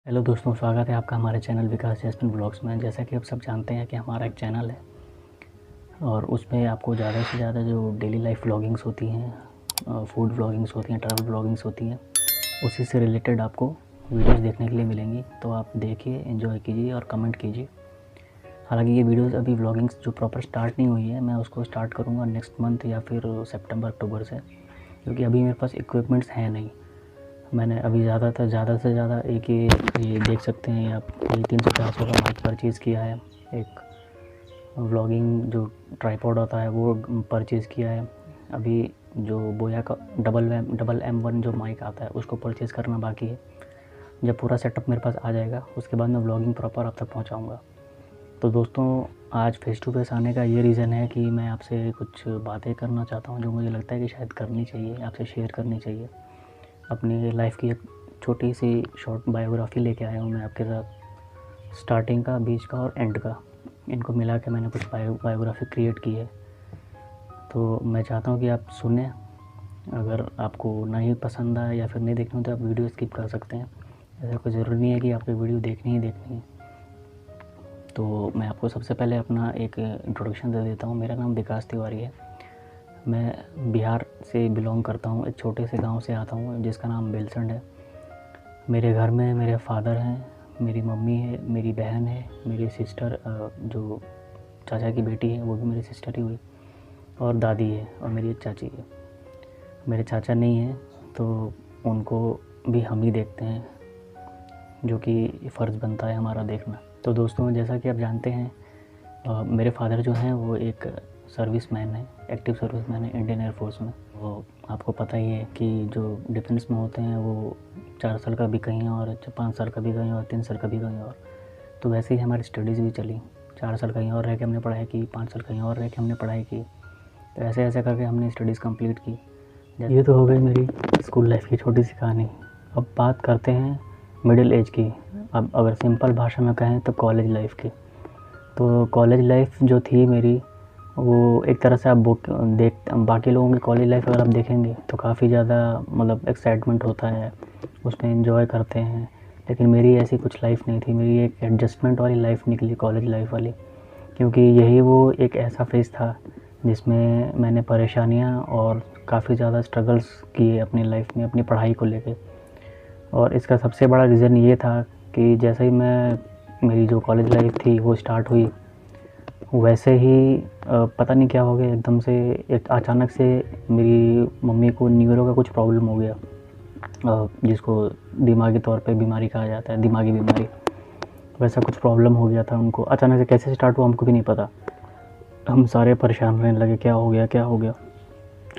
Hello दोस्तों, स्वागत है आपका हमारे चैनल विकास जैस्मिन ब्लॉग्स में। जैसा कि आप सब जानते हैं कि हमारा एक चैनल है और उसमें आपको ज़्यादा से ज़्यादा जो डेली लाइफ व्लॉगिंग्स होती हैं, फूड व्लॉगिंग्स होती हैं, ट्रैवल व्लॉगिंग्स होती हैं, उसी से रिलेटेड आपको वीडियोस देखने के लिए मिलेंगी। तो आप देखिए, एंजॉय कीजिए और कमेंट कीजिए। हालांकि ये वीडियोस अभी व्लॉगिंग्स जो प्रॉपर स्टार्ट नहीं हुई है, मैं उसको स्टार्ट करूँगा नेक्स्ट मंथ या फिर सितंबर अक्टूबर से, क्योंकि अभी मेरे पास इक्विपमेंट्स हैं नहीं। मैंने अभी ज़्यादा से ज़्यादा एक ये देख सकते हैं आप, ये 300-400 का माइक परचेज़ किया है। एक व्लॉगिंग जो ट्राइपॉड होता है वो परचेज़ किया है। अभी जो बोया का डबल M1 जो माइक आता है उसको परचेज़ करना बाकी है। जब पूरा सेटअप मेरे पास आ जाएगा उसके बाद मैं व्लॉगिंग प्रॉपर आप तक पहुंचाऊंगा। तो दोस्तों, आज फेस टू फेस आने का ये रीज़न है कि मैं आपसे कुछ बातें करना चाहता हूँ जो मुझे लगता है कि शायद करनी चाहिए, आपसे शेयर करनी चाहिए। अपनी लाइफ की एक छोटी सी शॉर्ट बायोग्राफी लेके आया हूँ मैं आपके साथ, स्टार्टिंग का, बीच का और एंड का, इनको मिला के मैंने कुछ बायोग्राफी क्रिएट की है। तो मैं चाहता हूँ कि आप सुने। अगर आपको नहीं पसंद आए या फिर नहीं देखना तो आप वीडियो स्किप कर सकते हैं। ऐसा कोई ज़रूरी नहीं है कि आपको वीडियो देखनी ही देखनी है। तो मैं आपको सबसे पहले अपना एक इंट्रोडक्शन दे देता हूँ। मेरा नाम विकास तिवारी है। मैं बिहार से बिलोंग करता हूँ, एक छोटे से गांव से आता हूँ जिसका नाम बेलसंड है। मेरे घर में मेरे फादर हैं, मेरी मम्मी है, मेरी बहन है, मेरी सिस्टर जो चाचा की बेटी है वो भी मेरी सिस्टर ही हुई, और दादी है, और मेरी एक चाची है। मेरे चाचा नहीं हैं तो उनको भी हम ही देखते हैं, जो कि फ़र्ज़ बनता है हमारा देखना। तो दोस्तों, जैसा कि आप जानते हैं, मेरे फादर जो हैं वो एक सर्विसमैन है, एक्टिव सर्विसमैन है इंडियन एयरफोर्स में। वो आपको पता ही है कि जो डिफेंस में होते हैं वो 4 साल का भी कहीं और, 5 साल का भी कहीं और, 3 साल का भी कहीं और। तो वैसे ही हमारी स्टडीज़ भी चली। 4 साल कहीं और रह के हमने पढ़ाई की, 5 साल कहीं और रह के हमने पढ़ाई की। तो ऐसे ऐसे करके हमने स्टडीज़ कंप्लीट की। ये तो हो गई मेरी स्कूल लाइफ की छोटी सी कहानी। अब बात करते हैं मिडिल एज की। अब अगर सिंपल भाषा में कहें तो कॉलेज लाइफ की। तो कॉलेज लाइफ जो थी मेरी, वो एक तरह से आप बाकी लोगों की कॉलेज लाइफ अगर आप देखेंगे तो काफ़ी ज़्यादा मतलब एक्साइटमेंट होता है, उसमें एंजॉय करते हैं। लेकिन मेरी ऐसी कुछ लाइफ नहीं थी। मेरी एक एडजस्टमेंट वाली लाइफ निकली, कॉलेज लाइफ वाली, क्योंकि यही वो एक ऐसा फेज़ था जिसमें मैंने परेशानियाँ और काफ़ी ज़्यादा स्ट्रगल्स किए अपनी लाइफ में, अपनी पढ़ाई को लेके। और इसका सबसे बड़ा रीज़न ये था कि जैसे ही मेरी जो कॉलेज लाइफ थी वो स्टार्ट हुई, वैसे ही पता नहीं क्या हो गया, एकदम से एक अचानक से मेरी मम्मी को न्यूरो का कुछ प्रॉब्लम हो गया, जिसको दिमागी तौर पे बीमारी कहा जाता है, दिमागी बीमारी। वैसा कुछ प्रॉब्लम हो गया था उनको। अचानक से कैसे स्टार्ट हुआ हमको भी नहीं पता। हम सारे परेशान रहने लगे, क्या हो गया क्या हो गया।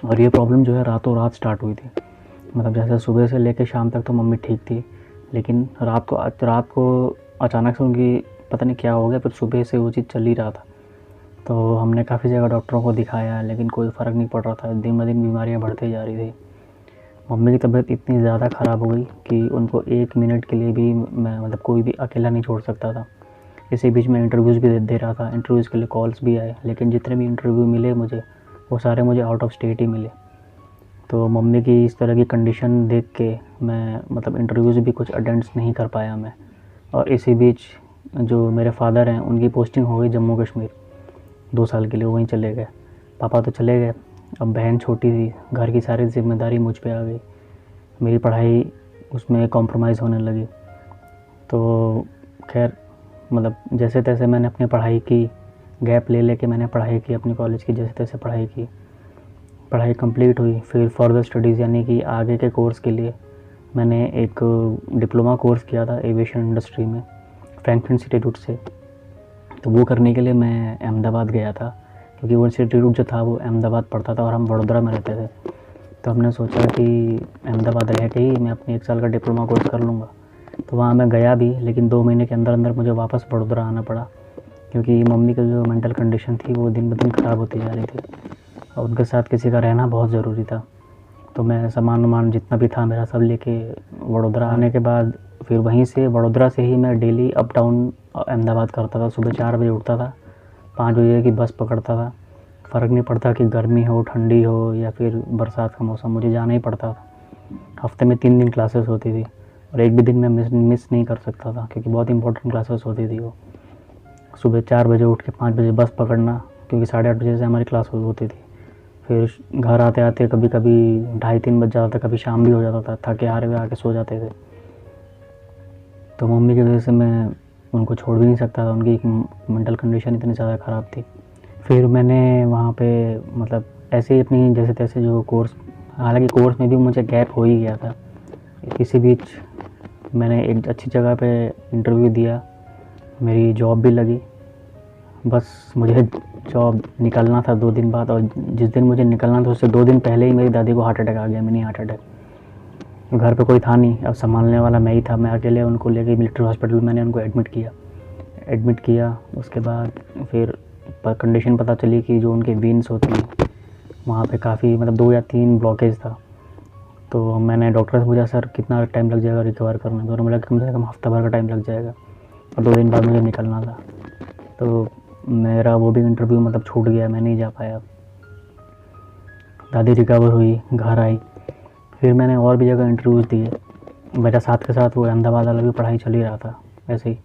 और ये प्रॉब्लम जो है रातों रात स्टार्ट हुई थी। मतलब जैसे सुबह से लेकर शाम तक तो मम्मी ठीक थी, लेकिन रात को अचानक से उनकी पता नहीं क्या हो गया, फिर सुबह से वो चीज़ चल ही रहा था। तो हमने काफ़ी जगह डॉक्टरों को दिखाया, लेकिन कोई फ़र्क नहीं पड़ रहा था। दिन ब दिन बीमारियाँ बढ़ती जा रही थी। मम्मी की तबीयत इतनी ज़्यादा ख़राब हो गई कि उनको 1 मिनट के लिए भी मैं मतलब कोई भी अकेला नहीं छोड़ सकता था। इसी बीच में इंटरव्यूज़ भी दे रहा था, इंटरव्यूज़ के लिए कॉल्स भी आए, लेकिन जितने भी इंटरव्यू मिले मुझे, वो सारे मुझे आउट ऑफ स्टेट ही मिले। तो मम्मी की इस तरह की कंडीशन देख के मैं मतलब इंटरव्यूज़ भी कुछ अटेंड्स नहीं कर पाया मैं। और इसी बीच जो मेरे फादर हैं उनकी पोस्टिंग हो गई जम्मू कश्मीर, 2 साल के लिए वहीं चले गए। पापा तो चले गए, अब बहन छोटी थी, घर की सारी जिम्मेदारी मुझ पे आ गई। मेरी पढ़ाई उसमें कॉम्प्रोमाइज़ होने लगी। तो खैर मतलब जैसे तैसे मैंने अपनी पढ़ाई की, गैप ले लेके मैंने पढ़ाई की अपनी कॉलेज की, जैसे तैसे पढ़ाई की। पढ़ाई कंप्लीट हुई, फिर फर्दर स्टडीज़ यानी कि आगे के कोर्स के लिए मैंने एक डिप्लोमा कोर्स किया था एविएशन इंडस्ट्री में, फ्रैंकलिन इंस्टीट्यूट से। तो वो करने के लिए मैं अहमदाबाद गया था, क्योंकि वो इंस्टीट्यूट जो था वो अहमदाबाद पड़ता था और हम वडोदरा में रहते थे। तो हमने सोचा कि अहमदाबाद रह के ही मैं अपनी 1 साल का डिप्लोमा कोर्स कर लूँगा। तो वहाँ मैं गया भी, लेकिन 2 महीने के अंदर अंदर मुझे वापस वडोदरा आना पड़ा, क्योंकि मम्मी की जो मेंटल कंडीशन थी वो दिन ब दिन ख़राब होती जा रही थी और उनके साथ किसी का रहना बहुत ज़रूरी था। तो मैं सामान वामान जितना भी था मेरा सब लेके वडोदरा आने के बाद फिर वहीं से वडोदरा से ही मैं डेली अप डाउन अहमदाबाद करता था। सुबह 4 बजे उठता था, 5 बजे की बस पकड़ता था। फ़र्क नहीं पड़ता कि गर्मी हो, ठंडी हो या फिर बरसात का मौसम, मुझे जाना ही पड़ता था। हफ्ते में 3 दिन क्लासेस होती थी, और एक भी दिन मैं मिस नहीं कर सकता था, क्योंकि बहुत इंपॉर्टेंट क्लासेस होती थी वो। सुबह 4 बजे उठ के 5 बजे बस पकड़ना, क्योंकि 8:30 बजे से हमारी क्लास होती थी। फिर घर आते आते कभी कभी 2:30-3 बज जाता था, कभी शाम भी हो जाता था, थके हारे हुए आके सो जाते थे। तो मम्मी की वजह से मैं उनको छोड़ भी नहीं सकता था, उनकी मेंटल कंडीशन इतनी ज़्यादा ख़राब थी। फिर मैंने वहाँ पे मतलब ऐसे ही अपनी जैसे तैसे जो कोर्स, हालांकि कोर्स में भी मुझे गैप हो ही गया था। इसी बीच मैंने एक अच्छी जगह पे इंटरव्यू दिया, मेरी जॉब भी लगी। बस मुझे जॉब निकलना था 2 दिन बाद, और जिस दिन मुझे निकलना था उससे 2 दिन पहले ही मेरी दादी को हार्ट अटैक आ गया, मिनी हार्ट अटैक। घर पे कोई था नहीं, अब संभालने वाला मैं ही था। मैं अकेले उनको लेके मिलिट्री हॉस्पिटल मैंने उनको एडमिट किया। उसके बाद फिर कंडीशन पता चली कि जो उनके वीन्स होती हैं वहाँ पे काफ़ी मतलब 2 या 3 ब्लॉकेज था। तो मैंने डॉक्टर से पूछा, सर कितना टाइम लग जाएगा रिकवर करने में? तो उन्होंने बोला कम से कम हफ्ता भर का टाइम लग जाएगा, और 2 दिन बाद मुझे निकलना था। तो मेरा वो भी इंटरव्यू मतलब छूट गया, मैं नहीं जा पाया। दादी रिकवर हुई, घर आई। फिर मैंने और भी जगह इंटरव्यूज़ दिए। मेरा साथ के साथ वो अहमदाबाद वाला भी पढ़ाई चल ही रहा था, ऐसे ही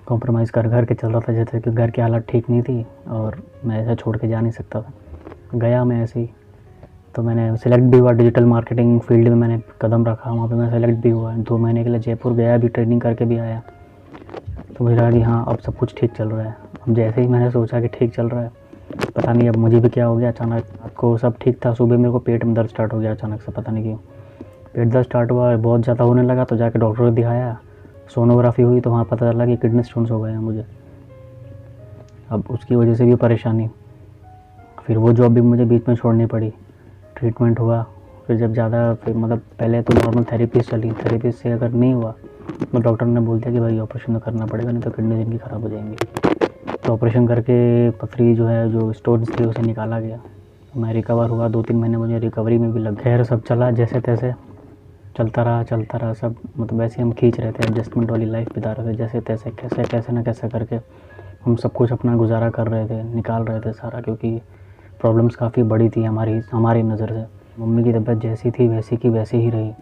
कॉम्प्रोमाइज़ कर घर के चल रहा था, जैसे कि घर की हालत ठीक नहीं थी और मैं ऐसा छोड़ के जा नहीं सकता था। गया मैं ऐसे ही, तो मैंने सेलेक्ट भी हुआ। डिजिटल मार्केटिंग फील्ड में मैंने कदम रखा, वहाँ पे मैं सेलेक्ट भी हुआ। 2 महीने के लिए जयपुर गया भी, ट्रेनिंग करके भी आया। तो मुझे लगा कि हाँ अब सब कुछ ठीक चल रहा है। अब जैसे ही मैंने सोचा कि ठीक चल रहा है, पता नहीं अब मुझे भी क्या हो गया अचानक। रात को सब ठीक था, सुबह मेरे को पेट में दर्द स्टार्ट हो गया अचानक से, पता नहीं क्यों पेट दर्द स्टार्ट हुआ, बहुत ज़्यादा होने लगा। तो जाके डॉक्टर को दिखाया, सोनोग्राफी हुई, तो वहाँ पता चला कि किडनी स्टोन्स हो गए हैं मुझे। अब उसकी वजह से भी परेशानी। फिर वो जॉब भी मुझे बीच में छोड़नी पड़ी। ट्रीटमेंट हुआ, फिर जब ज़्यादा फिर मतलब पहले तो नॉर्मल थेरेपी चली, थेरेपी से अगर नहीं हुआ तो डॉक्टर ने बोल दिया कि भाई ऑपरेशन तो करना पड़ेगा, नहीं तो किडनी इनकी ख़राब हो जाएंगी। तो ऑपरेशन करके पथरी जो है, जो स्टोन्स थी, उसे निकाला गया। मैं रिकवर हुआ, 2-3 महीने मुझे रिकवरी में भी लग गए। खैर सब चला जैसे तैसे, चलता रहा सब। मतलब वैसे हम खींच रहे थे, एडजस्टमेंट वाली लाइफ बिता रहे थे जैसे तैसे, कैसे ना कैसे करके हम सब कुछ अपना गुजारा कर रहे थे, निकाल रहे थे सारा, क्योंकि प्रॉब्लम्स काफ़ी बड़ी थी हमारी नज़र से। मम्मी की तबीयत जैसी थी वैसी की वैसी ही रही,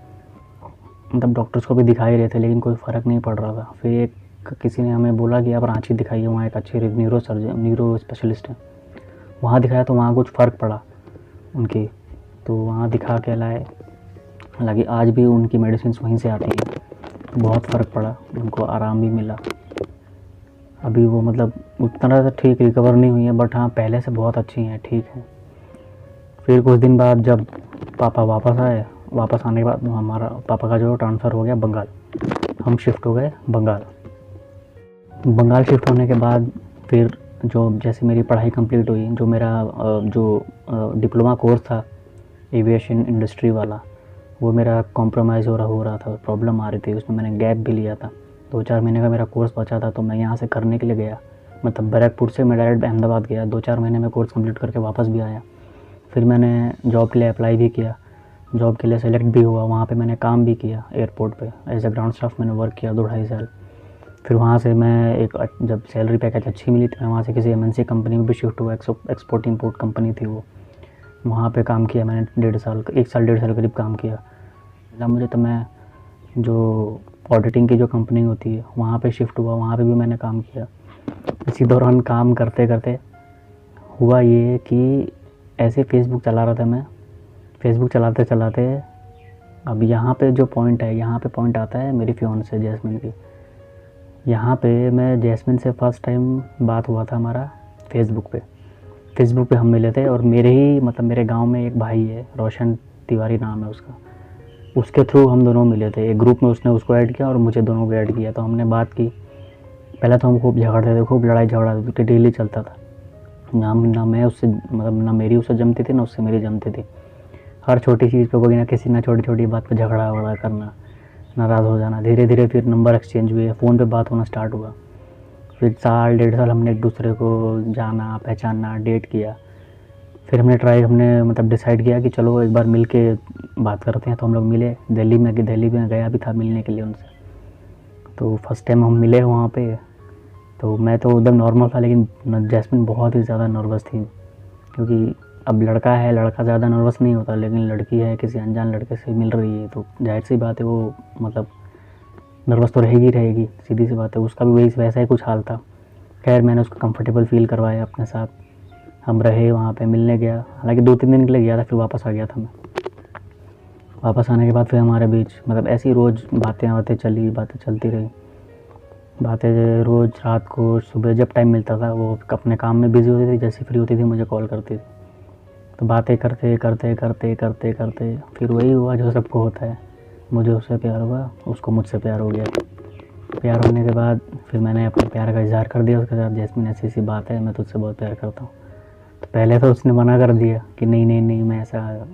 मतलब डॉक्टर्स को भी दिखा ही रहे थे लेकिन कोई फ़र्क नहीं पड़ रहा था। फिर किसी ने हमें बोला कि आप रांची दिखाइए, वहाँ एक अच्छी न्यूरो स्पेशलिस्ट है। वहाँ दिखाया तो वहाँ कुछ फ़र्क पड़ा उनकी, तो वहाँ दिखा के लाए। हालांकि आज भी उनकी मेडिसिन वहीं से आती हैं, तो बहुत फ़र्क पड़ा, उनको आराम भी मिला। अभी वो मतलब उतना तो ठीक रिकवर नहीं हुई है, बट हाँ पहले से बहुत अच्छी हैं, ठीक हैं। फिर कुछ दिन बाद जब पापा वापस आए, वापस आने के बाद हमारा पापा का जो ट्रांसफ़र हो गया बंगाल, हम शिफ्ट हो गए बंगाल शिफ्ट होने के बाद फिर जो जैसे मेरी पढ़ाई कंप्लीट हुई, जो मेरा डिप्लोमा कोर्स था एविएशन इंडस्ट्री वाला, वो मेरा कॉम्प्रोमाइज़ हो रहा था, प्रॉब्लम आ रही थी उसमें। मैंने गैप भी लिया था, 2-4 महीने का मेरा कोर्स बचा था, तो मैं यहाँ से करने के लिए गया। मतलब बैरकपुर से मैं डायरेक्ट अहमदाबाद गया, 2-4 महीने में कोर्स कंप्लीट करके वापस भी आया। फिर मैंने जॉब के लिए अप्लाई भी किया, जॉब के लिए सेलेक्ट भी हुआ। वहाँ पे मैंने काम भी किया एयरपोर्ट पे, एज ए ग्राउंड स्टाफ मैंने वर्क किया 2-2.5 साल। फिर वहाँ से मैं जब सैलरी पैकेज अच्छी मिली तो मैं वहाँ से किसी एमएनसी कंपनी में भी शिफ्ट हुआ, एक्सपोर्ट इंपोर्ट कंपनी थी वो। वहाँ पे काम किया मैंने 1 साल 1.5 साल करीब काम किया मिला मुझे। तो मैं जो ऑडिटिंग की जो कंपनी होती है वहाँ पे शिफ्ट हुआ, वहाँ पे भी मैंने काम किया। इसी दौरान काम करते करते हुआ ये कि ऐसे फेसबुक चला रहा था मैं, फेसबुक चलाते चलाते अब यहाँ पे जो पॉइंट है, यहाँ पे पॉइंट आता है मेरी फियोन्से जैस्मिन की। यहाँ पे मैं जैस्मिन से फ़र्स्ट टाइम बात हुआ था हमारा फेसबुक पे हम मिले थे। और मेरे ही मतलब मेरे गांव में एक भाई है, रोशन तिवारी नाम है उसका, उसके थ्रू हम दोनों मिले थे। एक ग्रुप में उसने उसको ऐड किया और मुझे दोनों को ऐड किया, तो हमने बात की। पहले तो हम खूब झगड़ते थे, खूब लड़ाई झगड़ा डेली चलता था। ना मैं उससे मतलब ना मेरी उससे जमती थी, ना उससे मेरी जमती थी। हर छोटी चीज़ पे कोई ना किसी ना छोटी छोटी बात पे झगड़ा वगड़ा करना, नाराज़ हो जाना। धीरे धीरे फिर नंबर एक्सचेंज हुए, फ़ोन पे बात होना स्टार्ट हुआ। फिर 1.5 साल हमने एक दूसरे को जाना, पहचानना, डेट किया। फिर हमने मतलब डिसाइड किया कि चलो एक बार मिल के बात करते हैं। तो हम लोग मिले दिल्ली में गया भी था मिलने के लिए उनसे। तो फर्स्ट टाइम हम मिले वहाँ पे, तो मैं तो एकदम नॉर्मल था, लेकिन जैस्मिन बहुत ही ज़्यादा नर्वस थी, क्योंकि अब लड़का है, लड़का ज़्यादा नर्वस नहीं होता, लेकिन लड़की है, किसी अनजान लड़के से मिल रही है, तो जाहिर सी बात है वो मतलब नर्वस तो रहेगी, सीधी सी बात है। उसका भी वही वैसा ही कुछ हाल था। खैर मैंने उसको कंफर्टेबल फ़ील करवाया अपने साथ, हम रहे वहाँ पे, मिलने गया। हालांकि 2-3 दिन के लिए गया था, फिर वापस आ गया था मैं। वापस आने के बाद फिर हमारे बीच मतलब ऐसी रोज़ बातें चलती रही। बातें रोज़ रात को, सुबह जब टाइम मिलता था वो अपने काम में बिज़ी होती थी, जैसे फ्री होती थी मुझे कॉल करती थी। तो बातें करते करते करते करते करते फिर वही हुआ जो सबको होता है, मुझे उससे प्यार हुआ, उसको मुझसे प्यार हो गया। प्यार होने के बाद फिर मैंने अपने प्यार का इज़हार कर दिया उसके साथ, जैस्मिन ऐसी ऐसी बात है, मैं तुझसे बहुत प्यार करता हूँ। तो पहले तो उसने मना कर दिया कि नहीं नहीं नहीं, मैं ऐसा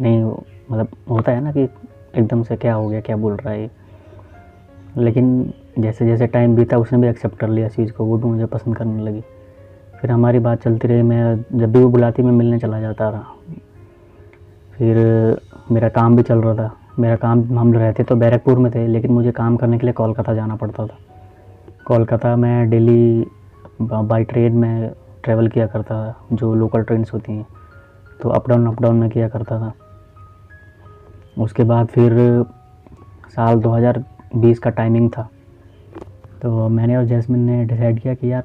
नहीं, मतलब होता है ना कि एकदम से क्या हो गया, क्या बोल रहा है ये। लेकिन जैसे जैसे टाइम बीता उसने भी एक्सेप्ट कर लिया इस चीज़ को, वो भी मुझे पसंद करने लगी। फिर हमारी बात चलती रही, मैं जब भी वो बुलाती मैं मिलने चला जाता रहा। फिर मेरा काम भी चल रहा था, मेरा काम, हम रहते तो बैरकपुर में थे, लेकिन मुझे काम करने के लिए कोलकाता जाना पड़ता था। कोलकाता में डेली बाई ट्रेन में ट्रैवल किया करता था, जो लोकल ट्रेन्स होती हैं, तो अप डाउन में किया करता था। उसके बाद फिर साल 2020 का टाइमिंग था, तो मैंने और जैस्मिन ने डिसाइड किया कि यार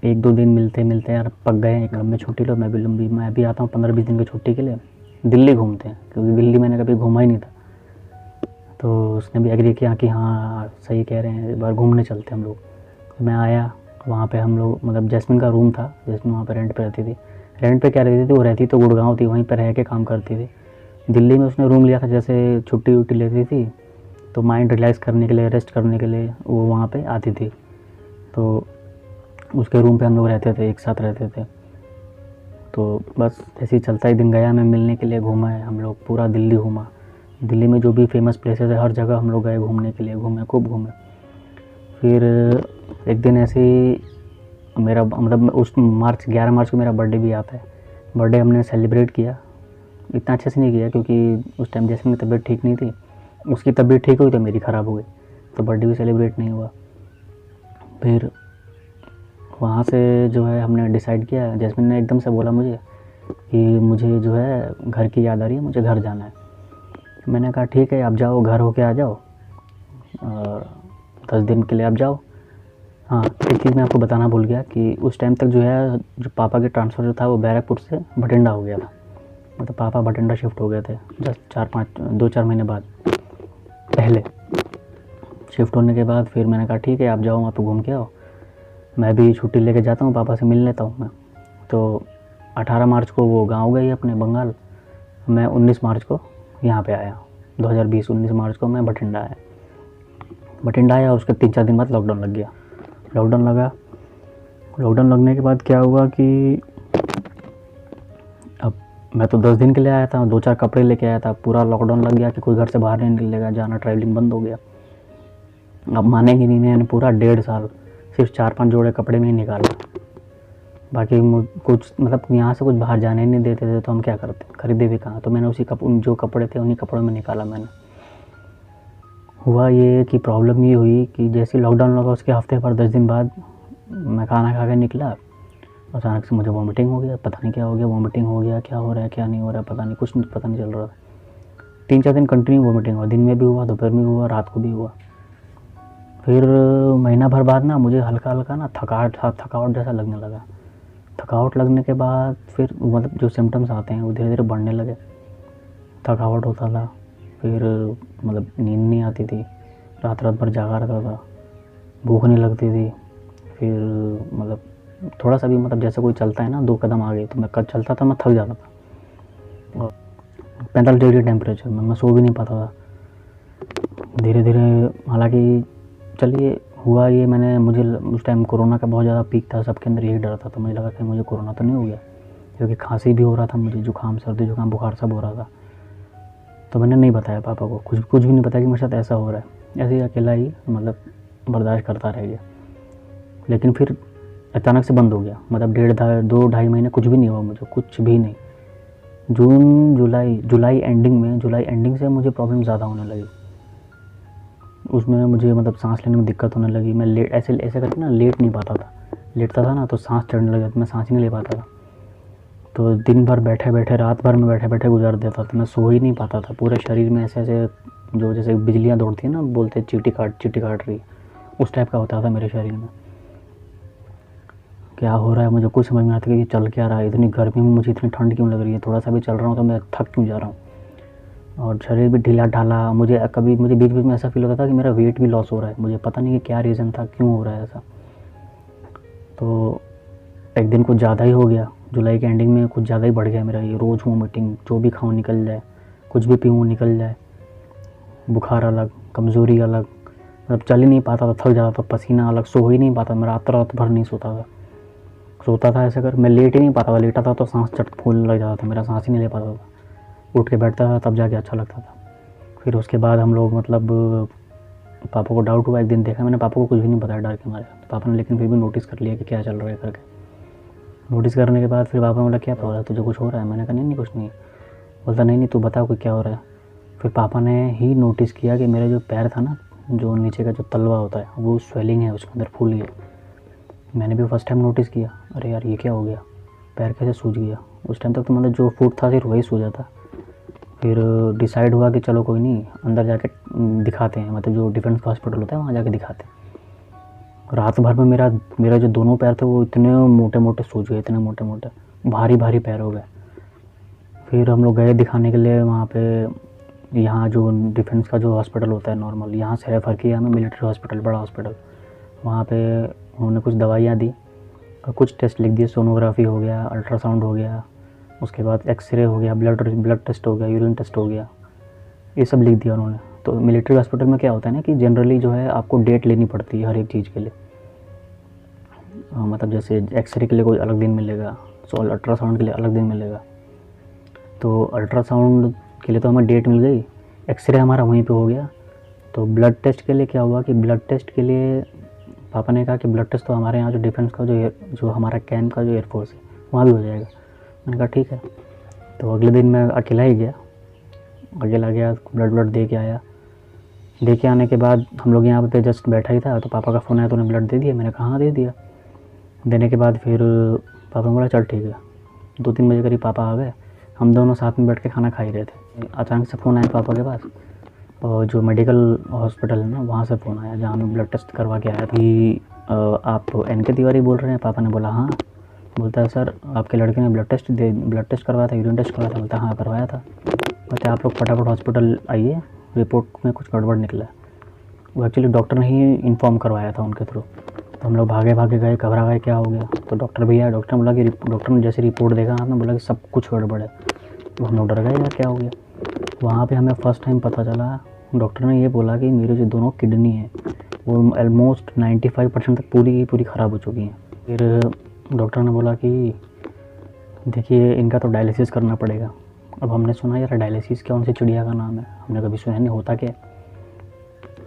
1-2 दिन मिलते मिलते यार पक गए हैं, एक लंबी छुट्टी लो, मैं भी आता हूँ 15-20 दिन की छुट्टी के लिए, दिल्ली घूमते हैं, क्योंकि दिल्ली मैंने कभी घूमा ही नहीं था। तो उसने भी एग्री किया कि हाँ सही कह रहे हैं, एक बार घूमने चलते हम लोग। तो मैं आया वहाँ पे, हम लोग मतलब जैस्मिन का रूम था, जैस्मिन वहाँ पे रेंट पे रहती थी। रेंट पे क्या रहती थी, वो रहती तो गुड़गांव थी, वहीं पर रह के काम करती थी। दिल्ली में उसने रूम लिया था, जैसे छुट्टी वुट्टी लेती थी तो माइंड रिलैक्स करने के लिए, रेस्ट करने के लिए वो वहाँ पे आती थी। तो उसके रूम पे हम लोग रहते थे, एक साथ रहते थे। तो बस ऐसे ही चलता ही दिन गया, मैं मिलने के लिए घूमा है, हम लोग पूरा दिल्ली घूमा। दिल्ली में जो भी फेमस प्लेसेस है हर जगह हम लोग गए घूमने के लिए, घूमे, खूब घूमे। फिर एक दिन ऐसे ही मेरा मतलब उस 11 मार्च को मेरा बर्थडे भी आता है। बर्थडे हमने सेलिब्रेट किया, इतना अच्छे से नहीं किया क्योंकि उस टाइम जैस्मिन की तबीयत ठीक नहीं थी। उसकी तबीयत ठीक हुई तो मेरी ख़राब हो गई, तो बर्थडे भी सेलिब्रेट नहीं हुआ। फिर वहाँ से जो है हमने डिसाइड किया, जैस्मिन ने एकदम से बोला मुझे कि मुझे जो है घर की याद आ रही है, मुझे घर जाना है। मैंने कहा ठीक है आप जाओ, घर होके आ जाओ और 10 दिन के लिए आप जाओ। हाँ, एक चीज़ मैं आपको बताना भूल गया कि उस टाइम तक जो है, जो पापा के ट्रांसफ़र जो था वो बैरकपुर से भटिंडा हो गया था, मतलब पापा भटिंडा शिफ्ट हो गए थे जस्ट 2-4 महीने बाद। पहले शिफ्ट होने के बाद फिर मैंने कहा ठीक है आप जाओ वहाँ पे घूम के आओ, मैं भी छुट्टी लेके जाता हूँ, पापा से मिल लेता हूँ मैं। तो 18 मार्च को वो गांव गई अपने बंगाल, मैं 19 मार्च को यहाँ पे आया। 2020 19 मार्च को मैं भटिंडा आया। उसके 3-4 दिन बाद लॉकडाउन लग गया। लॉकडाउन लगने के बाद क्या हुआ कि अब मैं तो 10 दिन के लिए आया था, 2-4 कपड़े लेके आया था, पूरा लॉकडाउन लग गया कि कोई घर से बाहर नहीं निकलेगा, जाना ट्रैवलिंग बंद हो गया। अब मानेंगे नहीं, मैंने पूरा 1.5 साल सिर्फ 4-5 जोड़े कपड़े में ही निकाला। बाकी कुछ मतलब यहाँ से कुछ बाहर जाने नहीं देते थे, तो हम क्या करते, खरीदे भी कहाँ। तो मैंने जो कपड़े थे उन्हीं कपड़ों में निकाला मैंने। हुआ ये कि प्रॉब्लम ये हुई कि जैसे लॉकडाउन लगा उसके हफ्ते पर 10 दिन बाद मैं खाना खा के निकला, अचानक से मुझे वॉमिटिंग हो गया। पता नहीं क्या हो गया, वॉमिटिंग हो गया, क्या हो रहा है क्या नहीं हो रहा है पता नहीं, कुछ पता नहीं चल रहा था। 3-4 दिन कंटिन्यू वॉमिटिंग हुआ, दिन में भी हुआ, दोपहर में हुआ, रात को भी हुआ। फिर महीना भर बाद ना मुझे हल्का हल्का ना थकावट जैसा लगने लगा। थकावट लगने के बाद फिर मतलब जो सिम्टम्स आते हैं वो धीरे धीरे बढ़ने लगे। थकावट होता था, फिर मतलब नींद नहीं आती थी, रात भर जागा रहता था, भूख नहीं लगती थी। फिर मतलब थोड़ा सा भी मतलब जैसे कोई चलता है ना 2 कदम आगे, तो मैं कद चलता था, मैं थक जाता था। और 45 डिग्री टेम्परेचर में मैं सो भी नहीं पाता था। धीरे धीरे हालांकि चलिए हुआ ये, मुझे उस टाइम कोरोना का बहुत ज़्यादा पीक था, सबके अंदर यही डर था, तो मुझे लगा कि मुझे कोरोना तो नहीं हो गया, क्योंकि खांसी भी हो रहा था मुझे, जुकाम, सर्दी जुकाम, बुखार सब हो रहा था। तो मैंने नहीं बताया पापा को, कुछ भी नहीं बताया कि मेरे साथ ऐसा हो रहा है। ऐसे ही अकेला ही मतलब बर्दाश्त करता रह गया। लेकिन फिर अचानक से बंद हो गया, मतलब 2-2.5 महीने कुछ भी नहीं हुआ मुझे, कुछ भी नहीं। जुलाई एंडिंग से मुझे प्रॉब्लम ज़्यादा होने लगी। उसमें मुझे मतलब सांस लेने में दिक्कत होने लगी। मैं ऐसे करके ना लेट नहीं पाता था, लेटता था ना तो सांस चढ़ने लगा, मैं सांस ही नहीं ले पाता था। तो दिन भर बैठे बैठे, रात भर में बैठे बैठे गुजार देता था। मैं सो ही नहीं पाता था, पूरे शरीर में ऐसे ऐसे जो जैसे बिजलियाँ दौड़ती हैं ना, बोलते हैं चींटी काट रही, उस टाइप का होता था मेरे शरीर में। क्या हो रहा है मुझे कुछ समझ में आता कि ये चल क्या रहा है, इतनी गर्मी में मुझे इतनी ठंड क्यों लग रही है, थोड़ा सा भी चल रहा हूँ तो मैं थक क्यों जा रहा हूँ, और शरीर भी ढीला ढाला। मुझे बीच बीच में ऐसा फील होता था कि मेरा वेट भी लॉस हो रहा है, मुझे पता नहीं कि क्या रीज़न था, क्यों हो रहा है ऐसा। तो एक दिन कुछ ज़्यादा ही हो गया, जुलाई के एंडिंग में कुछ ज़्यादा ही बढ़ गया मेरा ये रोज़ वोमिटिंग, जो भी खाऊँ निकल जाए, कुछ भी पीऊँ निकल जाए, बुखार अलग, कमज़ोरी अलग, मतलब चल ही नहीं पाता था, थक जाता था, पसीना अलग, सो ही नहीं पाता, मैं रात भर नहीं सोता था ऐसे कर, मैं लेट ही नहीं पाता था, लेटा था तो सांस चट फूलने लग जाता था, मेरा सांस ही नहीं ले पाता था। उठ के बैठता था तब जाके अच्छा लगता था। फिर उसके बाद हम लोग मतलब पापा को डाउट हुआ, एक दिन देखा मैंने, पापा को कुछ भी नहीं बताया डर के मारे, तो पापा ने लेकिन फिर भी नोटिस कर लिया कि क्या चल रहा है करके। नोटिस करने के बाद फिर पापा ने बोला क्या हो रहा है तुझे, कुछ हो रहा है? मैंने कहा नहीं कुछ नहीं। बोलता नहीं तू बता कोई क्या हो रहा है। फिर पापा ने ही नोटिस किया कि मेरा जो पैर था ना, जो नीचे का जो तलवा होता है, वो स्वेलिंग है, उसके अंदर फूल गया। मैंने भी फर्स्ट टाइम नोटिस किया, अरे यार ये क्या हो गया, पैर कैसे सूज गया। उस टाइम तक तो मतलब जो फूड था सिर्फ वही सूजा था। फिर डिसाइड हुआ कि चलो कोई नहीं, अंदर जाके दिखाते हैं, मतलब जो डिफेंस का हॉस्पिटल होता है वहाँ जाके दिखाते हैं। रात भर में मेरा जो दोनों पैर थे वो इतने मोटे मोटे सूज गए, इतने मोटे मोटे भारी भारी पैर हो गए। फिर हम लोग गए दिखाने के लिए वहाँ पे, यहाँ जो डिफेंस का जो हॉस्पिटल होता है नॉर्मल, यहाँ से रेफ़र किया हमें मिलिट्री हॉस्पिटल, बड़ा हॉस्पिटल। वहाँ पे उन्होंने कुछ दवाइयाँ दी और कुछ टेस्ट लिख दिए, सोनोग्राफी हो गया, अल्ट्रासाउंड हो गया, उसके बाद एक्सरे हो गया, ब्लड टेस्ट हो गया, यूरिन टेस्ट हो गया, ये सब लिख दिया उन्होंने। तो मिलिट्री हॉस्पिटल में क्या होता है ना कि जनरली जो है आपको डेट लेनी पड़ती है हर एक चीज़ के लिए। मतलब जैसे एक्सरे के लिए कोई अलग दिन मिलेगा, अल्ट्रासाउंड के लिए अलग दिन मिलेगा। तो अल्ट्रासाउंड के लिए तो हमें डेट मिल गई, एक्सरे हमारा वहीं पे हो गया। तो ब्लड टेस्ट के लिए क्या हुआ कि ब्लड टेस्ट के लिए पापा ने कहा कि ब्लड टेस्ट तो हमारे यहाँ जो डिफेंस का जो हमारा कैंप का जो एयरफोर्स है वहाँ भी हो जाएगा। मैंने कहा ठीक है। तो अगले दिन मैं अकेला ही गया, अकेला गया, ब्लड दे के आया। दे के आने के बाद हम लोग यहाँ पे जस्ट बैठा ही था, तो पापा का फ़ोन आया, तो उन्हें ब्लड दे दिया। मैंने कहा हाँ दे दिया। देने के बाद फिर पापा ने बोला चल ठीक है। 2-3 बजे करीब पापा आ गए, हम दोनों साथ में बैठ के खाना खा ही रहे थे। अचानक से फ़ोन आया पापा के पास, और जो मेडिकल हॉस्पिटल है ना वहाँ से फ़ोन आया, जहाँ मैं ब्लड टेस्ट करवा के आया था कि आप NK तिवारी बोल रहे हैं? पापा ने बोला हाँ। बोलता है सर आपके लड़के ने ब्लड टेस्ट करवाया था, यूरिन टेस्ट करवाया था? बोलता हाँ करवाया था। बोलते आप लोग फटाफट हॉस्पिटल आइए, रिपोर्ट में कुछ गड़बड़ निकला है। वो एक्चुअली डॉक्टर ने ही इन्फॉर्म करवाया था उनके थ्रू। तो हम लोग भागे गए, घबरा गए, क्या हो गया। तो डॉक्टर भैया, डॉक्टर ने बोला कि डॉक्टर ने जैसे रिपोर्ट देखा आपने, बोला कि सब कुछ गड़बड़ है। तो हम लोग डर गए यार क्या हो गया। वहाँ पे हमें फ़र्स्ट टाइम पता चला, डॉक्टर ने ये बोला कि मेरी जो दोनों किडनी है वो ऑलमोस्ट 95% तक पूरी ख़राब हो चुकी हैं। फिर डॉक्टर ने बोला कि देखिए इनका तो डायलिसिस करना पड़ेगा। अब हमने सुना यार डायलिसिस कौन सी चिड़िया का नाम है, हमने कभी सुना नहीं, होता क्या।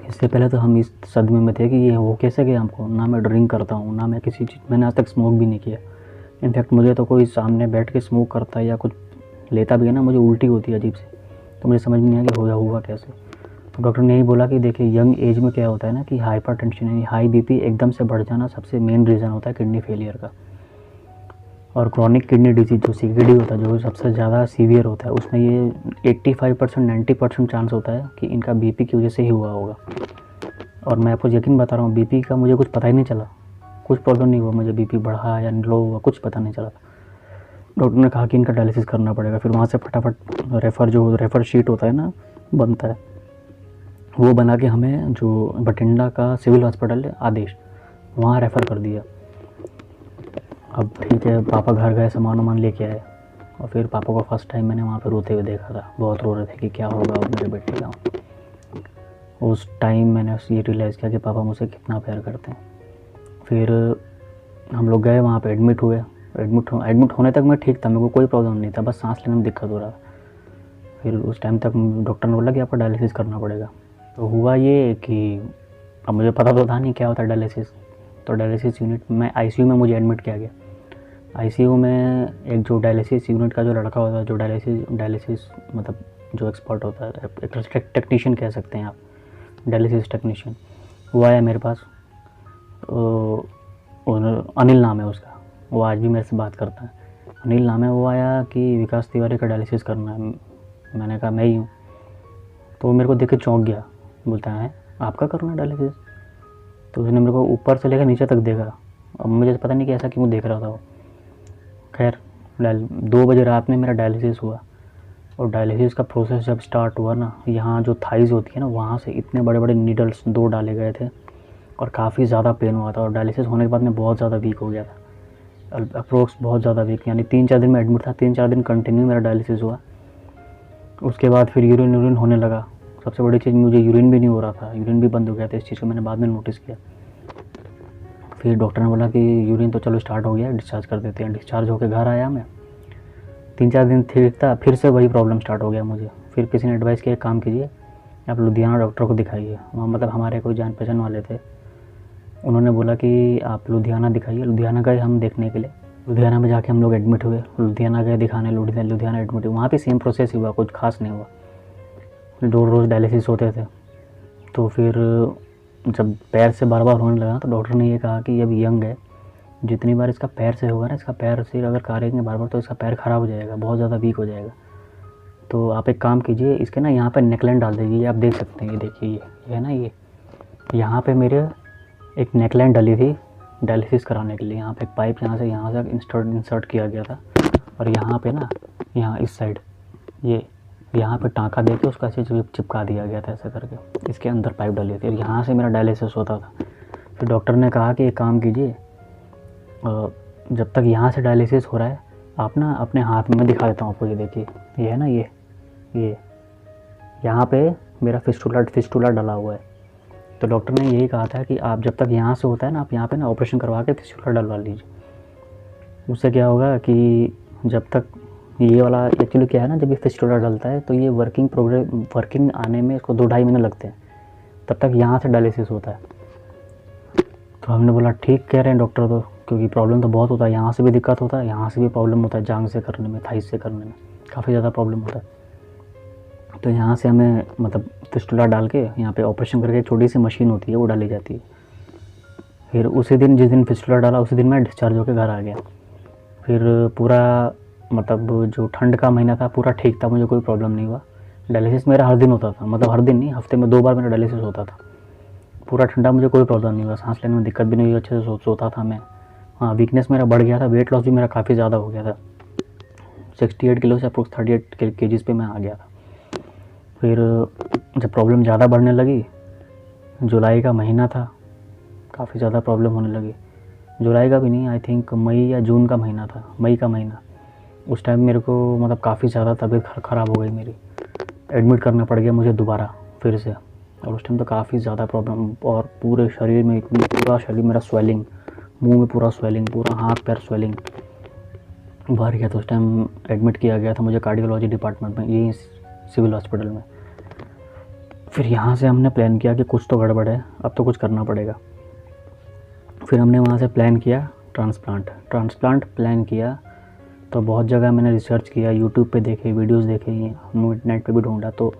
इससे पहले तो हम इस सदमे में थे कि ये हो कैसे गया हमको। ना मैं ड्रिंक करता हूँ, ना मैं किसी चीज़, मैंने आज तक स्मोक भी नहीं किया। इनफैक्ट मुझे तो कोई सामने बैठ के स्मोक करता है या कुछ लेता भी है ना, मुझे उल्टी होती है अजीब से। तो मुझे समझ में नहीं आया कि हुआ कैसे। तो डॉक्टर ने यही बोला कि देखिए यंग एज में क्या होता है ना कि हाइपरटेंशन यानी हाई बीपी एकदम से बढ़ जाना सबसे मेन रीज़न होता है किडनी फेलियर का। और क्रॉनिक किडनी डिजीज जो CKD होता है, जो सबसे ज़्यादा सीवियर होता है, उसमें ये 85% 90% चांस होता है कि इनका बीपी की वजह से ही हुआ होगा। और मैं आपको यकीन बता रहा हूँ, बीपी का मुझे कुछ पता ही नहीं चला, कुछ प्रॉब्लम नहीं हुआ मुझे, बीपी बढ़ा या लो हुआ कुछ पता नहीं चला। डॉक्टर ने कहा कि इनका डायलिसिस करना पड़ेगा। फिर वहाँ से फटाफट रेफ़र शीट होता है ना, बनता है, वो बना के हमें जो बठिंडा का सिविल हॉस्पिटल है आदेश, वहाँ रेफ़र कर दिया। अब ठीक है, पापा घर गए, सामान लेके आए, और फिर पापा को फर्स्ट टाइम मैंने वहाँ पे रोते हुए देखा था। बहुत रो रहे थे कि क्या होगा अब मेरे बेटे का। उस टाइम मैंने ये रियलाइज़ किया कि पापा मुझसे कितना प्यार करते हैं। फिर हम लोग गए वहाँ पे, एडमिट हुए। एडमिट होने तक मैं ठीक था, मेरे को कोई प्रॉब्लम नहीं था, बस सांस लेने में दिक्कत हो रहा था। फिर उस टाइम तक डॉक्टर ने बोला कि आपको डायलिसिस करना पड़ेगा। तो हुआ ये कि अब मुझे पता तो था नहीं क्या होता है डायलिसिस। तो डायलिसिस यूनिट में ICU में मुझे एडमिट किया गया। ICU में एक जो डायलिसिस यूनिट का जो लड़का होता है, जो डायलिसिस मतलब जो एक्सपर्ट होता है, एक टेक्नीशियन कह सकते हैं आप, डायलिसिस टेक्नीशियन, वो आया मेरे पास। अनिल नाम है उसका, वो आज भी मेरे से बात करता है। अनिल नाम है, वो आया कि विकास तिवारी का डायलिसिस करना है। मैंने कहा मैं ही हूँ। तो वो मेरे को देख के चौंक गया, बोलता है आपका करना है डायलिसिस? तो उसने मेरे को ऊपर से लेकर नीचे तक देखा। अब मुझे पता नहीं कि ऐसा क्यों देख रहा था वो। खैर 2 बजे रात में मेरा डायलिसिस हुआ। और डायलिसिस का प्रोसेस जब स्टार्ट हुआ ना, यहाँ जो थाइज़ होती है ना, वहाँ से इतने बड़े बड़े नीडल्स 2 डाले गए थे और काफ़ी ज़्यादा पेन हुआ था। और डायलिसिस होने के बाद मैं बहुत ज़्यादा वीक हो गया था, अप्रोक्स बहुत ज़्यादा वीक, यानी 3-4 दिन में एडमिट था। 3-4 दिन कंटिन्यू मेरा डायलिसिस हुआ। उसके बाद फिर यूरिन होने लगा। सबसे बड़ी चीज़, मुझे यूरिन भी नहीं हो रहा था, यूरिन भी बंद हो गया था। इस चीज़ को मैंने बाद में नोटिस किया। फिर डॉक्टर ने बोला कि यूरिन तो चलो स्टार्ट हो गया, डिस्चार्ज कर देते हैं। डिस्चार्ज होकर घर आया मैं, 3-4 दिन ठीक था, फिर से वही प्रॉब्लम स्टार्ट हो गया मुझे। फिर किसी ने एडवाइस किया, एक काम कीजिए आप लुधियाना डॉक्टर को दिखाइए। वहाँ मतलब हमारे कोई जान पहचान वाले थे, उन्होंने बोला कि आप लुधियाना दिखाइए। लुधियाना गए हम देखने के लिए। लुधियाना में जाके हम लोग एडमिट हुए। लुधियाना गए दिखाने, लुधियाना एडमिट हुए। वहाँ भी सेम प्रोसेस हुआ, कुछ खास नहीं हुआ। रोज़ डायलिसिस होते थे। तो फिर जब पैर से बार बार होने लगा तो डॉक्टर ने ये कहा कि अब यंग है, जितनी बार इसका पैर से होगा ना, इसका पैर से अगर करेंगे बार बार तो इसका पैर ख़राब हो जाएगा, बहुत ज़्यादा वीक हो जाएगा। तो आप एक काम कीजिए, इसके ना यहाँ पे नेकलाइन डाल दीजिए। ये आप देख सकते हैं, ये देखिए, ये है ना, ये यहाँ पे मेरे एक नेकलाइन डली थी डायलिसिस कराने के लिए। यहाँ पे एक पाइप यहाँ से इंसर्ट किया गया था। और यहाँ पे ना, यहाँ इस साइड ये यहाँ पे टाँका दे के उसका ऐसे चिपका दिया गया था, ऐसे करके इसके अंदर पाइप डली थी। और यहाँ से मेरा डायलिसिस होता था। फिर डॉक्टर ने कहा कि एक काम कीजिए, जब तक यहाँ से डायलिसिस हो रहा है आप ना अपने हाथ में, मैं दिखा देता हूँ आपको, ये देखिए, ये है ना, ये यहाँ पे मेरा फिस्टुला डला हुआ है। तो डॉक्टर ने यही कहा था कि आप जब तक यहाँ से होता है ना, आप यहाँ पे ना ऑपरेशन करवा के फिस्टुला डलवा लीजिए। उससे क्या होगा कि जब तक ये वाला, एक्चुअली क्या है ना, जब ये फिस्टुला डलता है तो ये वर्किंग आने में इसको 2-2.5 महीने लगते हैं, तब तक यहाँ से डायलिसिस होता है। तो हमने बोला ठीक कह रहे हैं डॉक्टर, तो क्योंकि प्रॉब्लम तो बहुत होता है, यहाँ से भी दिक्कत होता है, यहाँ से भी प्रॉब्लम होता है, जांघ से करने में, थाइस से करने में काफ़ी ज़्यादा प्रॉब्लम होता है। तो यहाँ से हमें मतलब फिस्टुला डाल के यहाँ पे ऑपरेशन करके, एक छोटी सी मशीन होती है वो डाली जाती है। फिर उसी दिन, जिस दिन फिस्टुला डाला उसी दिन मैं डिस्चार्ज होकर घर आ गया। फिर पूरा मतलब जो ठंड का महीना था पूरा ठीक था, मुझे कोई प्रॉब्लम नहीं हुआ। डायलिसिस मेरा हर दिन होता था, मतलब हर दिन नहीं, हफ्ते में 2 बार मेरा डायलिसिस होता था। पूरा ठंडा मुझे कोई प्रॉब्लम नहीं हुआ, सांस लेने में दिक्कत भी नहीं हुई, अच्छे से सोता था मैं। हाँ, वीकनेस मेरा बढ़ गया था, वेट लॉस भी मेरा काफ़ी ज़्यादा हो गया था। 68 किलो से अप्रोक्स 38 केजीज़ पे मैं आ गया था। फिर जब प्रॉब्लम ज़्यादा बढ़ने लगी, जुलाई का महीना था, काफ़ी ज़्यादा प्रॉब्लम होने लगी। जुलाई का भी नहीं, आई थिंक मई या जून का महीना था, मई का महीना। उस टाइम मेरे को मतलब काफ़ी ज़्यादा तबीयत ख़राब हो गई मेरी, एडमिट करना पड़ गया मुझे दोबारा फिर से। और उस टाइम तो काफ़ी ज़्यादा प्रॉब्लम, और पूरे शरीर में, पूरा शरीर मेरा स्वेलिंग, मुंह में पूरा स्वेलिंग, पूरा हाथ पैर स्वेलिंग भर गया। तो उस टाइम एडमिट किया गया था मुझे कार्डियोलॉजी डिपार्टमेंट में, यही सिविल हॉस्पिटल में। फिर यहाँ से हमने प्लान किया कि कुछ तो गड़बड़ है, अब तो कुछ करना पड़ेगा। फिर हमने वहाँ से प्लान किया ट्रांसप्लांट प्लान किया। तो बहुत जगह मैंने रिसर्च किया, यूट्यूब पे देखे, वीडियोस देखे, नेट पे भी ढूंढा। तो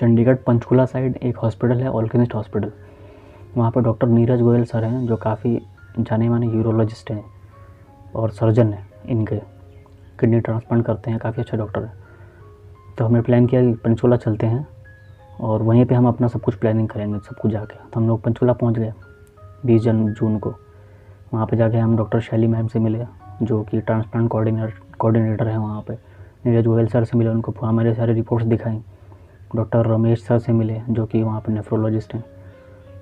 चंडीगढ़ पंचकुला साइड एक हॉस्पिटल है, ऑल्केमिस्ट हॉस्पिटल, वहाँ पर डॉक्टर नीरज गोयल सर हैं, जो काफ़ी जाने माने यूरोलॉजिस्ट हैं और सर्जन हैं, इनके किडनी ट्रांसप्लांट करते हैं, काफ़ी अच्छे डॉक्टर हैं। तो हमने प्लान किया कि पंचकुला चलते हैं और वहीं पे हम अपना सब कुछ प्लानिंग करेंगे, सब कुछ जाके। तो हम लोग पंचकुला पहुँच गए 20 जून को। वहाँ पे जाके हम डॉक्टर शैली मैम से मिले, जो कि ट्रांसप्लांट कोऑर्डिनेटर हैं वहाँ पे। नीरज गोयल सर से मिले, उनको हमारे सारे रिपोर्ट्स दिखाई। डॉक्टर रमेश सर से मिले, जो कि वहाँ पे नेफ्रोलॉजिस्ट हैं।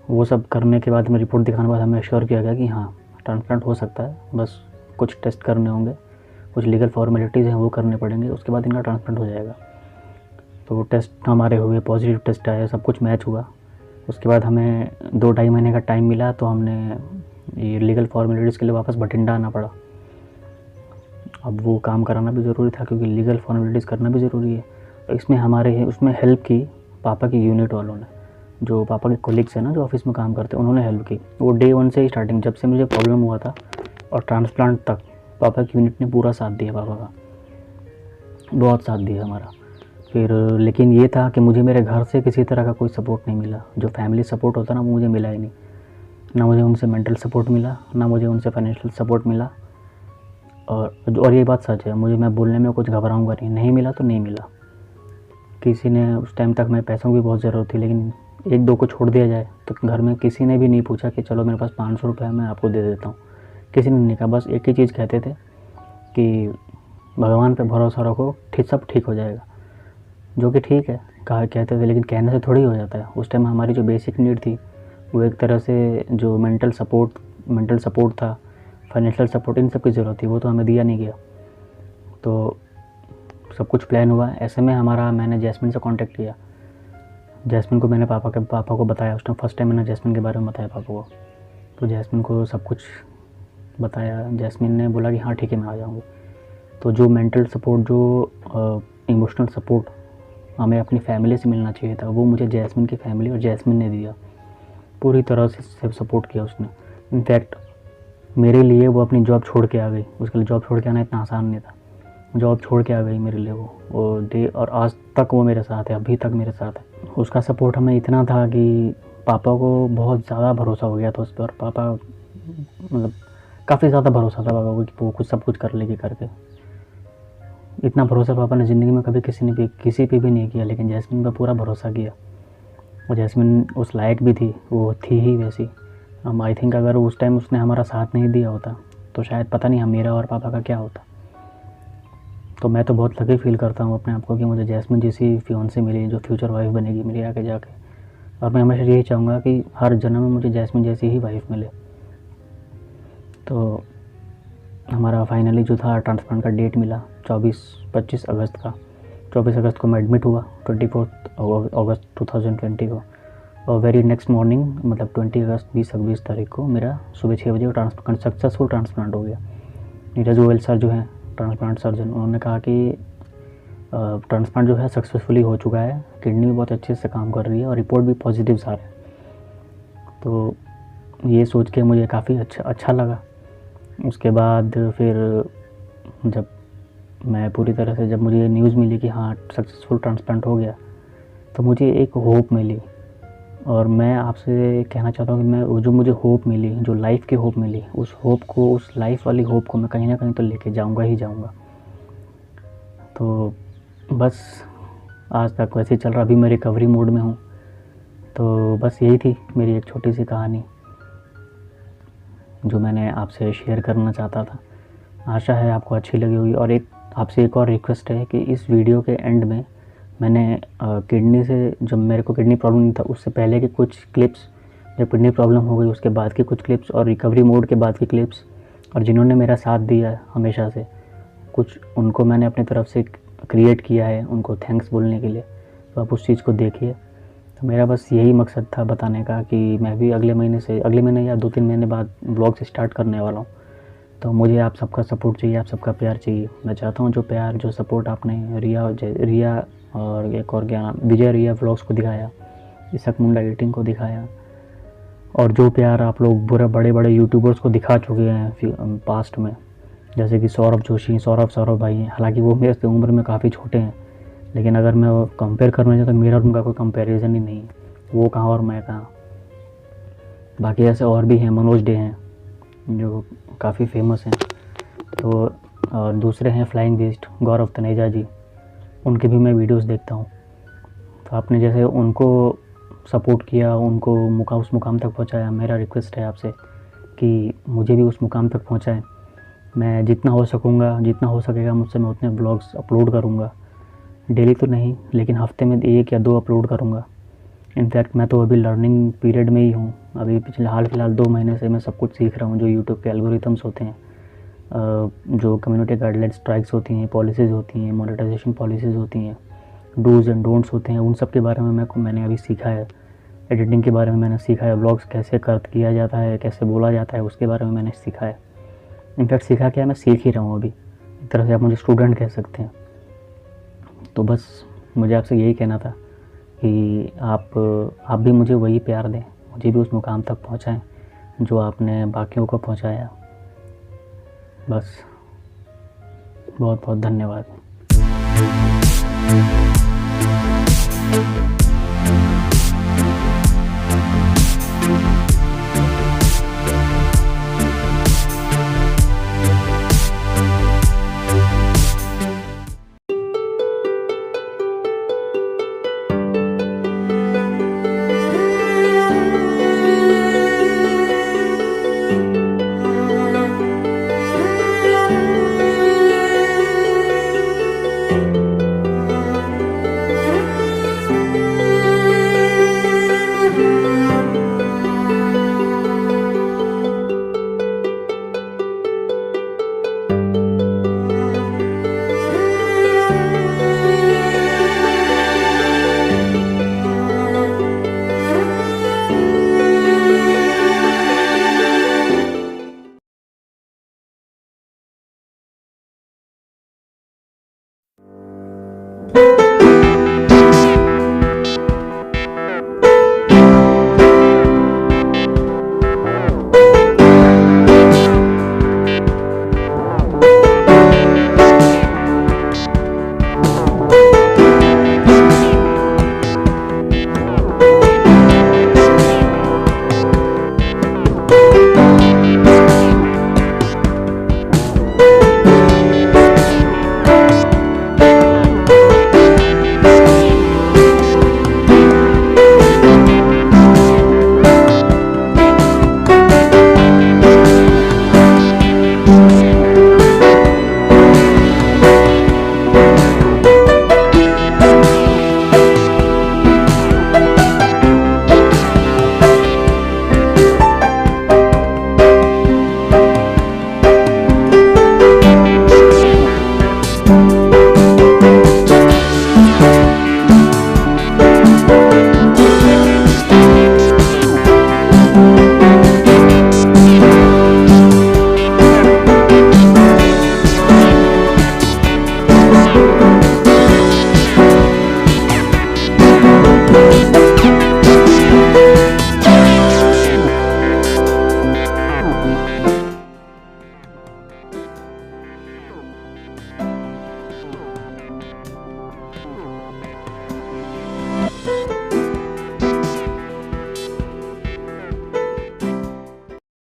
वो सब करने के बाद हमें रिपोर्ट दिखाने के बाद हमें एश्योर किया गया कि हाँ ट्रांसप्लांट हो सकता है, बस कुछ टेस्ट करने होंगे, कुछ लीगल फॉर्मेलिटीज़ हैं वो करने पड़ेंगे, उसके बाद इनका ट्रांसप्लांट हो जाएगा। तो टेस्ट हमारे हुए, पॉजिटिव टेस्ट आया, सब कुछ मैच हुआ। उसके बाद हमें 2-2.5 महीने का टाइम मिला। तो हमने ये लीगल फॉर्मेलिटीज़ के लिए वापस बठिंडा आना पड़ा। अब वो काम कराना भी ज़रूरी था, क्योंकि लीगल फॉर्मेलिटीज़ करना भी ज़रूरी है। तो इसमें उसमें हेल्प की पापा की यूनिट वालों ने, जो पापा के कोलिग्स हैं ना, जो ऑफिस में काम करते हैं, उन्होंने हेल्प की। वो डे 1 से ही स्टार्टिंग, जब से मुझे प्रॉब्लम हुआ था और ट्रांसप्लांट तक, पापा की यूनिट ने पूरा साथ दिया, पापा का बहुत साथ दिया हमारा। फिर लेकिन ये था कि मुझे मेरे घर से किसी तरह का कोई सपोर्ट नहीं मिला। जो फैमिली सपोर्ट होता ना, वो मुझे मिला ही नहीं। ना मुझे उनसे मेंटल सपोर्ट मिला, ना मुझे उनसे फाइनेंशियल सपोर्ट मिला। और ये बात सच है, मैं बोलने में कुछ घबराऊँगा नहीं मिला तो नहीं मिला। किसी ने उस टाइम तक मैं पैसों की बहुत ज़रूरत थी, लेकिन 1-2 को छोड़ दिया जाए तो घर में किसी ने भी नहीं पूछा कि चलो मेरे पास 500 रुपये है मैं आपको दे देता हूँ। किसी ने नहीं कहा, बस एक ही चीज़ कहते थे कि भगवान पे भरोसा रखो, सब ठीक हो जाएगा। जो कि ठीक है, कहते थे, लेकिन कहने से थोड़ी हो जाता है। उस टाइम हमारी जो बेसिक नीड थी वो एक तरह से जो मेंटल सपोर्ट था, फाइनेंशियल सपोर्ट, इन सब की ज़रूरत थी, वो तो हमें दिया नहीं गया। तो सब कुछ प्लान हुआ। ऐसे में मैंने जैस्मिन से कांटेक्ट किया। जैस्मिन को मैंने पापा को बताया। उस टाइम फर्स्ट टाइम मैंने जैस्मिन के बारे में बताया पापा को। तो जैस्मिन को सब कुछ बताया। जैस्मिन ने बोला कि हाँ ठीक है, मैं आ जाऊँगी। तो जो मेंटल सपोर्ट, जो इमोशनल सपोर्ट हमें अपनी फैमिली से मिलना चाहिए था, वो मुझे जैस्मिन की फैमिली और जैस्मिन ने दिया। पूरी तरह से सपोर्ट किया उसने। इनफैक्ट मेरे लिए वो अपनी जॉब छोड़ के आ गई। उसके लिए जॉब छोड़ के आना इतना आसान नहीं था। जॉब छोड़ के आ गई मेरे लिए वो और आज तक वो मेरे साथ है, अभी तक मेरे साथ है। उसका सपोर्ट हमें इतना था कि पापा को बहुत ज़्यादा भरोसा हो गया था उस पर। और पापा मतलब काफ़ी ज़्यादा भरोसा था पापा को कि वो सब कुछ कर लेगी करके। इतना भरोसा पापा ने ज़िंदगी में कभी किसी पे भी नहीं किया, लेकिन जैस्मिन पर पूरा भरोसा किया। और जैस्मिन उस लायक भी थी, वो थी ही वैसी। आई थिंक अगर उस टाइम उसने हमारा साथ नहीं दिया होता तो शायद पता नहीं मेरा और पापा का क्या होता। तो मैं तो बहुत लकी फ़ील करता हूँ अपने आप को कि मुझे जैस्मिन जैसी फियांसे मिली, जो फ्यूचर वाइफ बनेगी मेरी आगे जाके। और मैं हमेशा यही चाहूँगा कि हर जन्म में मुझे जैस्मिन जैसी ही वाइफ मिले। तो हमारा फाइनली जो था ट्रांसप्लांट का डेट मिला 25 अगस्त का। 24 अगस्त को मैं एडमिट हुआ, 24 अगस्त 2020 को। और वेरी नेक्स्ट मॉर्निंग, मतलब 20 अगस्त 20 तारीख को मेरा सुबह 6 बजे सक्सेसफुल ट्रांसप्लांट हो गया। नीरज गोयल सर जो हैं ट्रांसप्लांट सर्जन, उन्होंने कहा कि ट्रांसप्लांट जो है सक्सेसफुली हो चुका है, किडनी भी बहुत अच्छे से काम कर रही है और रिपोर्ट भी पॉजिटिव आ रहा है। तो ये सोच के मुझे काफ़ी अच्छा लगा। उसके बाद फिर जब मैं पूरी तरह से, जब मुझे न्यूज़ मिली कि हाँ सक्सेसफुल ट्रांसप्लांट हो गया, तो मुझे एक होप मिली। और मैं आपसे कहना चाहता हूँ कि मैं जो मुझे होप मिली, जो लाइफ की होप मिली, उस होप को, उस लाइफ वाली होप को मैं कहीं ना कहीं तो लेके जाऊँगा ही जाऊँगा। तो बस आज तक वैसे ही चल रहा। अभी मैं रिकवरी मोड में हूँ। तो बस यही थी मेरी एक छोटी सी कहानी जो मैंने आपसे शेयर करना चाहता था। आशा है आपको अच्छी लगी होगी। और आपसे एक और रिक्वेस्ट है कि इस वीडियो के एंड में मैंने किडनी से, जब मेरे को किडनी प्रॉब्लम नहीं था उससे पहले के कुछ क्लिप्स, जब किडनी प्रॉब्लम हो गई उसके बाद के कुछ क्लिप्स, और रिकवरी मोड के बाद की क्लिप्स, और जिन्होंने मेरा साथ दिया हमेशा से, कुछ उनको मैंने अपनी तरफ से क्रिएट किया है, उनको थैंक्स बोलने के लिए। तो आप उस चीज़ को देखिए। तो मेरा बस यही मकसद था बताने का कि मैं भी अगले महीने या 2-3 महीने बाद ब्लॉग स्टार्ट करने वाला हूँ। तो मुझे आप सबका सपोर्ट चाहिए, आप सबका प्यार चाहिए। मैं चाहता हूँ जो प्यार, जो सपोर्ट आपने रिया और एक और क्या नाम, विजय रिया व्लॉग्स को दिखाया, इसक मुंडा एडिटिंग को दिखाया, और जो प्यार आप लोग बड़े बड़े यूट्यूबर्स को दिखा चुके हैं पास्ट में, जैसे कि सौरभ जोशी, सौरभ भाई हैं। हालांकि वो मेरे से उम्र में काफ़ी छोटे हैं, लेकिन अगर मैं कंपेयर करना चाहूँ तो मेरा और उनका कोई कंपैरिजन ही नहीं है। वो कहाँ और मैं कहाँ। बाकी ऐसे और भी हैं, मनोज डे हैं जो काफ़ी फेमस हैं। तो और दूसरे हैं फ्लाइंग बीस्ट, गौरव तनेजा जी, उनके भी मैं वीडियोस देखता हूँ। तो आपने जैसे उनको सपोर्ट किया, उनको उस मुकाम तक पहुँचाया, मेरा रिक्वेस्ट है आपसे कि मुझे भी उस मुकाम तक पहुँचाएं। मैं जितना हो सकेगा मुझसे, मैं उतने ब्लॉग्स अपलोड करूँगा। डेली तो नहीं, लेकिन हफ्ते में 1 या 2 अपलोड करूँगा। इनफैक्ट मैं तो अभी लर्निंग पीरियड में ही हूँ। अभी फिलहाल 2 महीने से मैं सब कुछ सीख रहा हूँ, जो यूट्यूब के एल्गोरिथम्स होते हैं, जो कम्युनिटी गाइडलाइन स्ट्राइक्स होती हैं, पॉलिसीज़ होती हैं, मोनेटाइजेशन पॉलिसीज़ होती हैं, डूज़ एंड डोंट्स होते हैं, उन सब के बारे में मैंने अभी सीखा है। एडिटिंग के बारे में मैंने सीखा है, व्लॉग्स कैसे किया जाता है, कैसे बोला जाता है, उसके बारे में मैंने सीखा है। इनफैक्ट सीखा क्या है, मैं सीख ही रहा हूँ अभी। एक तरह से आप मुझे स्टूडेंट कह सकते हैं। तो बस मुझे आपसे यही कहना था कि आप भी मुझे वही प्यार दें, मुझे भी उस मुकाम तक पहुंचाएं जो आपने बाकियों को पहुंचाया। बस बहुत बहुत धन्यवाद।